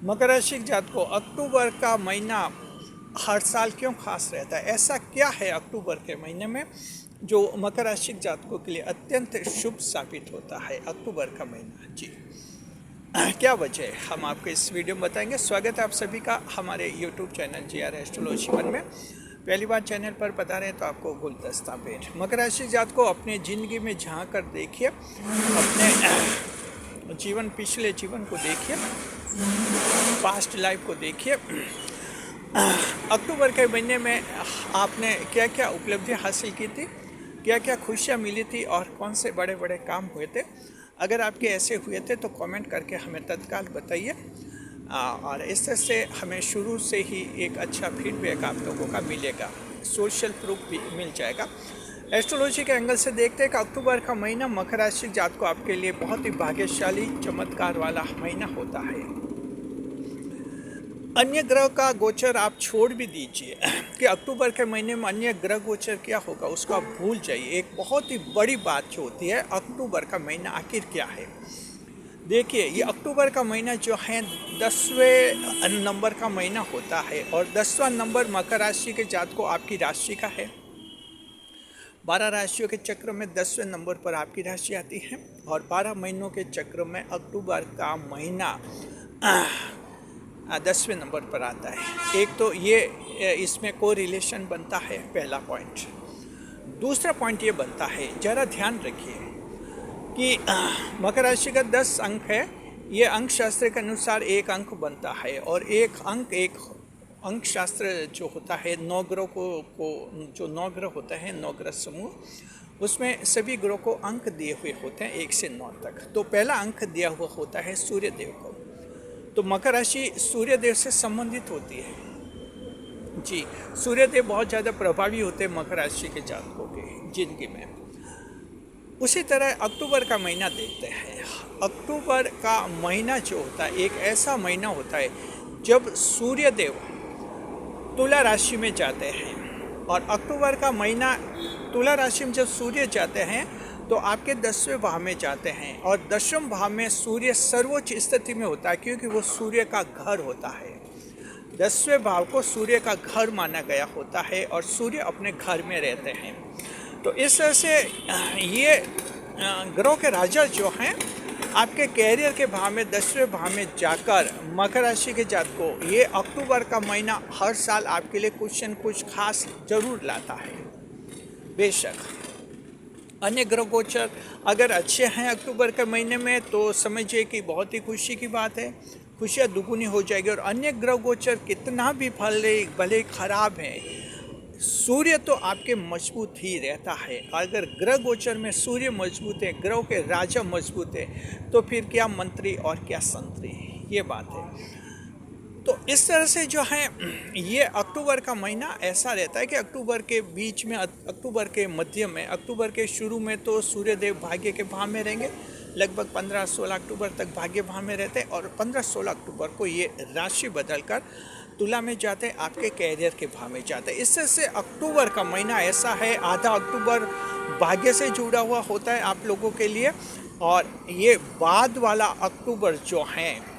मकर राशि के जातकों अक्टूबर का महीना हर साल क्यों खास रहता है? ऐसा क्या है अक्टूबर के महीने में जो मकर राशि के जातकों के लिए अत्यंत शुभ साबित होता है? अक्टूबर का महीना जी क्या वजह है, हम आपको इस वीडियो में बताएंगे। स्वागत है आप सभी का हमारे YouTube channel GR astrology one में। पहली बार चैनल पर बता रहे हैं तो आपको गुलदस्ता भेंट। मकर राशि जात को अपने ज़िंदगी में झांक कर देखिए, अपने जीवन पिछले जीवन को देखिए, पास्ट लाइफ को देखिए। अक्टूबर के महीने में आपने क्या क्या उपलब्धियां हासिल की थी, क्या क्या खुशियां मिली थी और कौन से बड़े बड़े काम हुए थे। अगर आपके ऐसे हुए थे तो कमेंट करके हमें तत्काल बताइए, और इस तरह से हमें शुरू से ही एक अच्छा फीडबैक आप लोगों का मिलेगा, सोशल प्रूफ भी मिल जाएगा। एस्ट्रोलॉजी के एंगल से देखते हैं कि अक्टूबर का महीना मकर राशि जात को आपके लिए बहुत ही भाग्यशाली चमत्कार वाला महीना होता है। अन्य ग्रह का गोचर आप छोड़ भी दीजिए कि अक्टूबर के महीने में अन्य ग्रह गोचर क्या होगा उसको आप भूल जाइए। एक बहुत ही बड़ी बात जो होती है, अक्टूबर का महीना आखिर क्या है। देखिए, ये अक्टूबर का महीना जो है 10वें नंबर का महीना होता है और 10वां नंबर मकर राशि के जात को आपकी राशि का है। 12 राशियों के चक्र में 10वें नंबर पर आपकी राशि आती है और 12 महीनों के चक्र में अक्टूबर का महीना 10वें नंबर पर आता है। एक तो ये इसमें को रिलेशन बनता है, पहला पॉइंट। दूसरा पॉइंट ये बनता है, ज़रा ध्यान रखिए कि मकर राशि का 10 अंक है। ये अंक शास्त्र के अनुसार एक अंक बनता है और एक अंक शास्त्र जो होता है 9 ग्रह को जो 9 ग्रह होता है, 9 ग्रह समूह, उसमें सभी ग्रह को अंक दिए हुए होते हैं 1 से 9 तक। तो पहला अंक दिया हुआ होता है सूर्य देव को। तो मकर राशि सूर्य देव से संबंधित होती है जी। सूर्य देव बहुत ज़्यादा प्रभावी होते हैं मकर राशि के जातकों के जिंदगी में। उसी तरह अक्टूबर का महीना देखते हैं। अक्टूबर का महीना जो होता है एक ऐसा महीना होता है जब सूर्य देव तुला राशि में जाते हैं, और अक्टूबर का महीना तुला राशि में जब सूर्य जाते हैं तो आपके 10वें भाव में जाते हैं और 10वें भाव में सूर्य सर्वोच्च स्थिति में होता है क्योंकि वो सूर्य का घर होता है। 10वें भाव को सूर्य का घर माना गया होता है और सूर्य अपने घर में रहते हैं। तो इस तरह से ये ग्रह के राजा जो हैं आपके कैरियर के भाव में 10वें भाव में जाकर मकर राशि के जात को ये अक्टूबर का महीना हर साल आपके लिए कुछ न कुछ खास जरूर लाता है। बेशक अन्य ग्रह गोचर अगर अच्छे हैं अक्टूबर के महीने में तो समझिए कि बहुत ही खुशी की बात है, खुशियाँ दुगुनी हो जाएगी। और अन्य ग्रह गोचर कितना भी भले खराब है, सूर्य तो आपके मजबूत ही रहता है। अगर ग्रह गोचर में सूर्य मजबूत है, ग्रह के राजा मजबूत है, तो फिर क्या मंत्री और क्या संतरी, ये बात है। तो इस तरह से जो है ये अक्टूबर का महीना ऐसा रहता है कि अक्टूबर के बीच में, अक्टूबर के मध्य में, अक्टूबर के शुरू में तो सूर्यदेव भाग्य के भाव में रहेंगे, लगभग 15-16 अक्टूबर तक भाग्य भाव में रहते हैं और 15-16 अक्टूबर को ये राशि बदलकर तुला में जाते हैं, आपके कैरियर के भाव में जाते हैं। इस तरह से अक्टूबर का महीना ऐसा है, आधा अक्टूबर भाग्य से जुड़ा हुआ होता है आप लोगों के लिए, और ये बाद वाला अक्टूबर जो है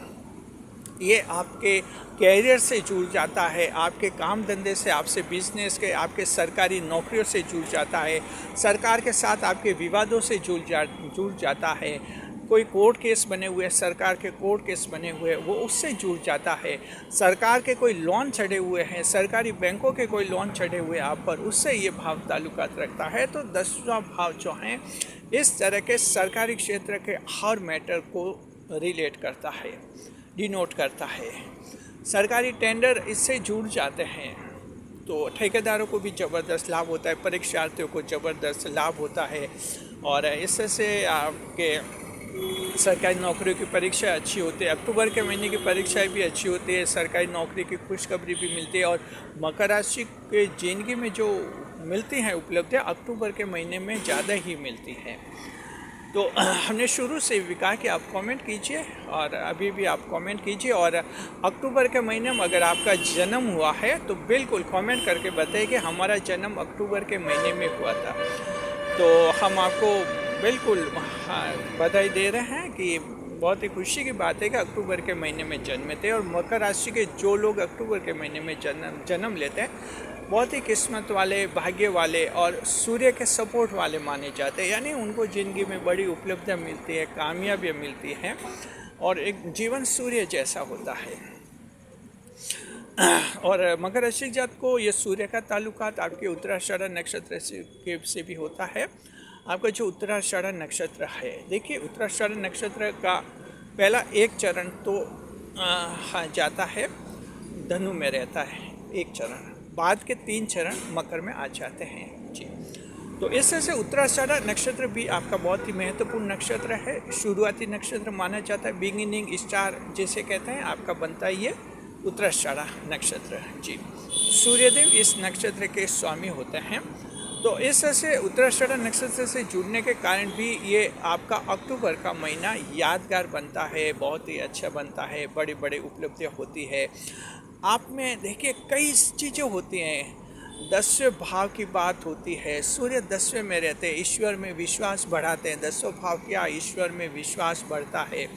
ये आपके कैरियर से जुड़ जाता है, आपके काम धंधे से, आपसे बिजनेस के, आपके सरकारी नौकरियों से जुड़ जाता है, सरकार के साथ आपके विवादों से जुड़ जाता है। कोई कोर्ट केस बने हुए, सरकार के कोर्ट केस बने हुए, वो उससे जुड़ जाता है। सरकार के कोई लोन चढ़े हुए हैं, सरकारी बैंकों के कोई लोन चढ़े हुए आप पर, उससे ये भाव ताल्लुकात रखता है। तो 10वां भाव जो है इस तरह के सरकारी क्षेत्र के हर मैटर को रिलेट करता है, डिनोट करता है। सरकारी टेंडर इससे जुड़ जाते हैं तो ठेकेदारों को भी ज़बरदस्त लाभ होता है, परीक्षार्थियों को ज़बरदस्त लाभ होता है, और इससे आपके सरकारी नौकरियों की परीक्षा अच्छी होती है। अक्टूबर के महीने की परीक्षाएं भी अच्छी होती है, सरकारी नौकरी की खुशखबरी भी मिलती है, और मकर राशि के जिंदगी में जो मिलती हैं उपलब्धियाँ अक्टूबर के महीने में ज़्यादा ही मिलती हैं। तो हमने शुरू से भी कहा कि आप कमेंट कीजिए, और अभी भी आप कमेंट कीजिए, और अक्टूबर के महीने में अगर आपका जन्म हुआ है तो बिल्कुल कमेंट करके बताइए कि हमारा जन्म अक्टूबर के महीने में हुआ था। तो हम आपको बिल्कुल बधाई दे रहे हैं कि बहुत ही खुशी की बात है कि अक्टूबर के महीने में जन्मे थे। और मकर राशि के जो लोग अक्टूबर के महीने में जन्म लेते हैं बहुत ही किस्मत वाले, भाग्य वाले और सूर्य के सपोर्ट वाले माने जाते हैं। यानी उनको ज़िंदगी में बड़ी उपलब्धियाँ मिलती है, कामयाबियाँ मिलती हैं और एक जीवन सूर्य जैसा होता है। और मकर राशि जात को ये सूर्य का ताल्लुकात आपके उत्तराषाढ़ा नक्षत्र से भी होता है। आपका जो उत्तराषाढ़ा नक्षत्र है, देखिए उत्तराषाढ़ा नक्षत्र का पहला एक चरण तो जाता है धनु में रहता है एक चरण, बाद के 3 चरण मकर में आ जाते हैं जी। तो इस तरह से उत्तराषाढ़ा नक्षत्र भी आपका बहुत ही महत्वपूर्ण नक्षत्र है, शुरुआती नक्षत्र माना जाता है, बिगिनिंग स्टार जिसे कहते हैं आपका बनता है ये उत्तराषाढ़ा नक्षत्र जी। सूर्यदेव इस नक्षत्र के स्वामी होते हैं। तो इस तरह से उत्तराषाढ़ा नक्षत्र से जुड़ने के कारण भी ये आपका अक्टूबर का महीना यादगार बनता है, बहुत ही अच्छा बनता है, बड़ी बड़ी उपलब्धियाँ होती है। आप में देखिए कई चीज़ें होती हैं, 10वें भाव की बात होती है, सूर्य 10वें में रहते हैं, ईश्वर में विश्वास बढ़ाते हैं। 10वां भाव क्या, ईश्वर में विश्वास बढ़ता है,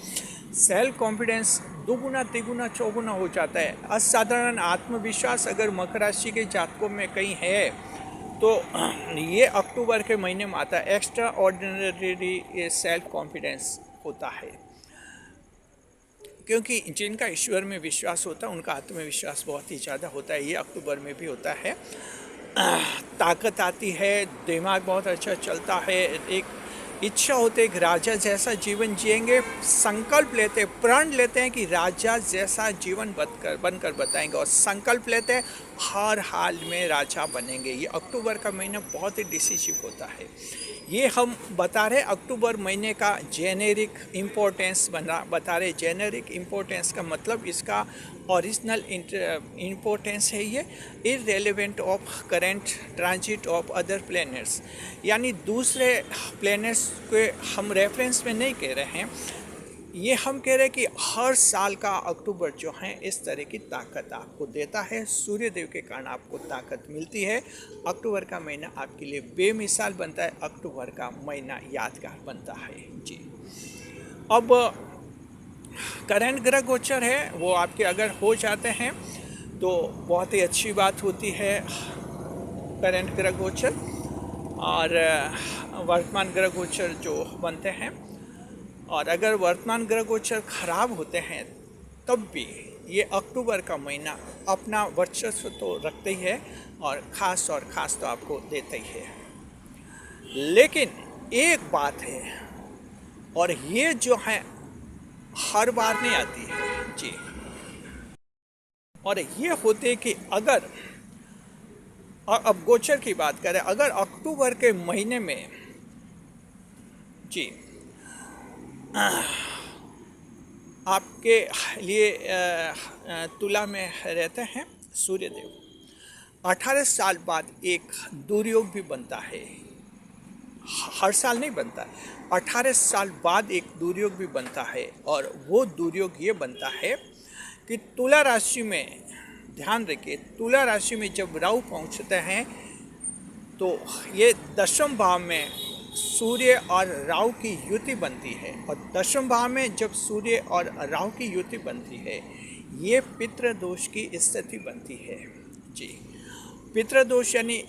सेल्फ कॉन्फिडेंस दुगुना तिगुना चौगुना हो जाता है। असाधारण आत्मविश्वास अगर मकर राशि के जातकों में कहीं है तो ये अक्टूबर के महीने में आता है। एक्स्ट्रा ऑर्डिनरी सेल्फ कॉन्फिडेंस होता है, क्योंकि जिनका ईश्वर में विश्वास होता है उनका आत्मविश्वास बहुत ही ज़्यादा होता है। ये अक्टूबर में भी होता है। ताकत आती है, दिमाग बहुत अच्छा चलता है, एक इच्छा होती है कि राजा जैसा जीवन जिएंगे, संकल्प लेते हैं, प्रण लेते हैं कि राजा जैसा जीवन बनकर बताएंगे और संकल्प लेते हैं हर हाल में राजा बनेंगे। ये अक्टूबर का महीना बहुत ही डिसिसिव होता है। ये हम बता रहे अक्टूबर महीने का जेनेरिक इम्पोर्टेंस बता रहे। जेनेरिक इम्पोर्टेंस का मतलब इसका ओरिजिनल इम्पोर्टेंस है ये irrelevant of current transit of other planets, यानी दूसरे प्लैनेट्स के हम रेफरेंस में नहीं कह रहे हैं। ये हम कह रहे हैं कि हर साल का अक्टूबर जो है इस तरह की ताकत आपको देता है। सूर्यदेव के कारण आपको ताकत मिलती है। अक्टूबर का महीना आपके लिए बेमिसाल बनता है, अक्टूबर का महीना यादगार बनता है जी। अब करंट ग्रह गोचर है वो आपके अगर हो जाते हैं तो बहुत ही अच्छी बात होती है करंट ग्रह गोचर, और वर्तमान ग्रह गोचर जो बनते हैं। और अगर वर्तमान ग्रह गोचर खराब होते हैं तब भी ये अक्टूबर का महीना अपना वर्चस्व तो रखते ही है और ख़ास तो आपको देते ही है। लेकिन एक बात है, और ये जो है हर बार नहीं आती है जी, और ये होते कि अगर अब गोचर की बात करें, अगर अक्टूबर के महीने में जी आपके लिए तुला में रहते हैं सूर्यदेव, 18 साल बाद एक दुर्योग भी बनता है। हर साल नहीं बनता, 18 साल बाद एक दुर्योग भी बनता है। और वो दुर्योग ये बनता है कि तुला राशि में, ध्यान रखिए, तुला राशि में जब राहु पहुंचते हैं तो ये 10वें भाव में सूर्य और राहु की युति बनती है। और 10वें भाव में जब सूर्य और राहु की युति बनती है ये पितृदोष की स्थिति बनती है जी। पितृदोष यानी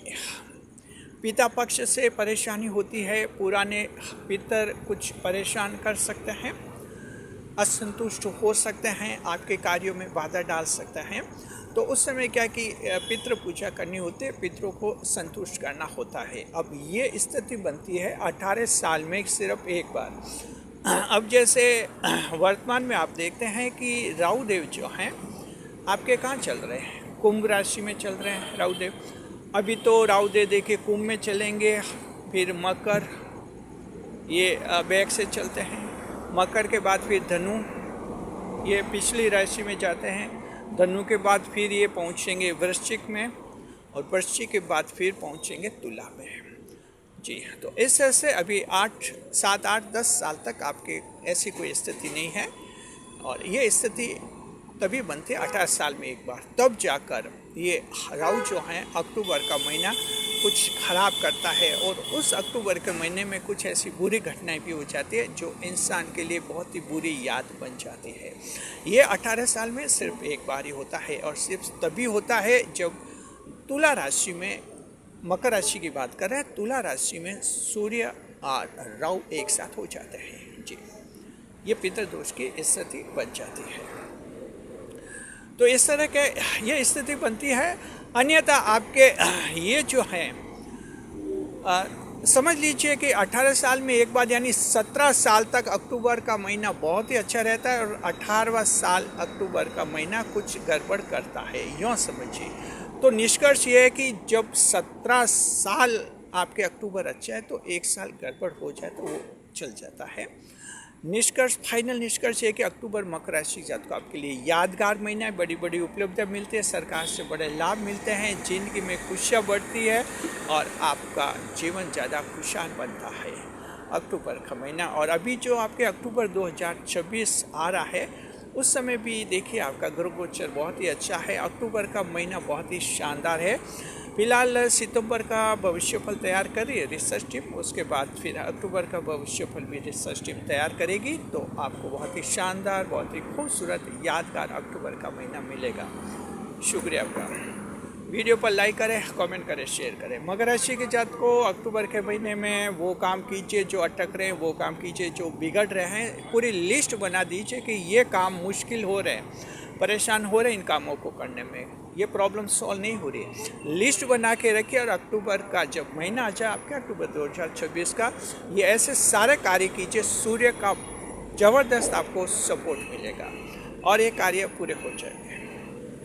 पिता पक्ष से परेशानी होती है, पुराने पितर कुछ परेशान कर सकते हैं, असंतुष्ट हो सकते हैं, आपके कार्यों में बाधा डाल सकते हैं। तो उस समय क्या कि पितृ पूजा करनी होती है, पितरों को संतुष्ट करना होता है। अब ये स्थिति बनती है 18 साल में सिर्फ एक बार। अब जैसे वर्तमान में आप देखते हैं कि राहु देव जो हैं आपके कहाँ चल रहे हैं, कुंभ राशि में चल रहे हैं राहु देव। अभी तो राहु देव देखिए कुंभ में चलेंगे, फिर मकर, ये बैक से चलते हैं, मकर के बाद फिर धनु, ये पिछली राशि में जाते हैं, धनु के बाद फिर ये पहुंचेंगे वृश्चिक में, और वृश्चिक के बाद फिर पहुंचेंगे तुला में जी। तो इस तरह से अभी 7, 8, 10 साल तक आपके ऐसी कोई स्थिति नहीं है। और ये स्थिति तभी बनते 18 साल में एक बार, तब जाकर ये राहु जो है अक्टूबर का महीना कुछ खराब करता है और उस अक्टूबर के महीने में कुछ ऐसी बुरी घटनाएं भी हो जाती है जो इंसान के लिए बहुत ही बुरी याद बन जाती है। ये 18 साल में सिर्फ एक बार ही होता है और सिर्फ तभी होता है जब तुला राशि में, मकर राशि की बात कर रहे हैं, तुला राशि में सूर्य और राहु एक साथ हो जाते हैं जी। ये पितृदोष की स्थिति बन जाती है। तो इस तरह के ये स्थिति बनती है। अन्यथा आपके ये जो है समझ लीजिए कि 18 साल में एक बार यानी 17 साल तक अक्टूबर का महीना बहुत ही अच्छा रहता है और 18वां साल अक्टूबर का महीना कुछ गड़बड़ करता है, यूँ समझिए। तो निष्कर्ष ये है कि जब 17 साल आपके अक्टूबर अच्छा है तो एक साल गड़बड़ हो जाए तो वो चल जाता है। निष्कर्ष, फाइनल निष्कर्ष है कि अक्टूबर मकर राशि जातकों आपके लिए यादगार महीना है। बड़ी बड़ी उपलब्धियां मिलती है, सरकार से बड़े लाभ मिलते हैं, जिंदगी में खुशियां बढ़ती है और आपका जीवन ज़्यादा खुशहाल बनता है अक्टूबर का महीना। और अभी जो आपके अक्टूबर 2026 आ रहा है उस समय भी देखिए आपका ग्रह गोचर बहुत ही अच्छा है। अक्टूबर का महीना बहुत ही शानदार है। फिलहाल सितंबर का भविष्यफल तैयार करिए रिसर्च टीम, उसके बाद फिर अक्टूबर का भविष्यफल भी रिसर्च टीम तैयार करेगी, तो आपको बहुत ही शानदार, बहुत ही खूबसूरत, यादगार अक्टूबर का महीना मिलेगा। शुक्रिया आपका। वीडियो पर लाइक करें, कमेंट करें, शेयर करें। मकर राशि के जातकों अक्टूबर के महीने में वो काम कीजिए जो अटक रहे हैं, वो काम कीजिए जो बिगड़ रहे हैं। पूरी लिस्ट बना दीजिए कि ये काम मुश्किल हो रहे हैं, परेशान हो रहे हैं इन कामों को करने में, ये प्रॉब्लम सॉल्व नहीं हो रही है। लिस्ट बना के रखिए और अक्टूबर का जब महीना आ जाए आपके अक्टूबर 2026 का, ये ऐसे सारे कार्य कीजिए, सूर्य का ज़बरदस्त आपको सपोर्ट मिलेगा और ये कार्य पूरे हो जाएंगे।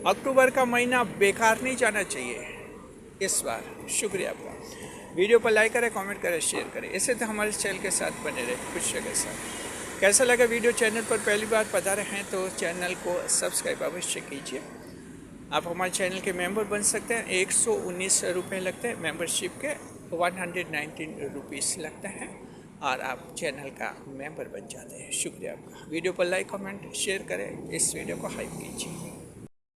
अक्टूबर का महीना बेकार नहीं जाना चाहिए इस बार। शुक्रिया आपका। वीडियो पर लाइक करें, कमेंट करें, शेयर करें। ऐसे तो हमारे चैनल के साथ बने रहे, खुशियों के साथ। कैसा लगा वीडियो? चैनल पर पहली बार पधारे हैं तो चैनल को सब्सक्राइब अवश्य कीजिए। आप हमारे चैनल के मेंबर बन सकते हैं। 119 रुपये लगते हैं मेंबरशिप के, 119 रुपीज़ लगते हैं और आप चैनल का मेंबर बन जाते हैं। शुक्रिया आपका। वीडियो पर लाइक, कमेंट, शेयर करें, इस वीडियो को हाइप कीजिए।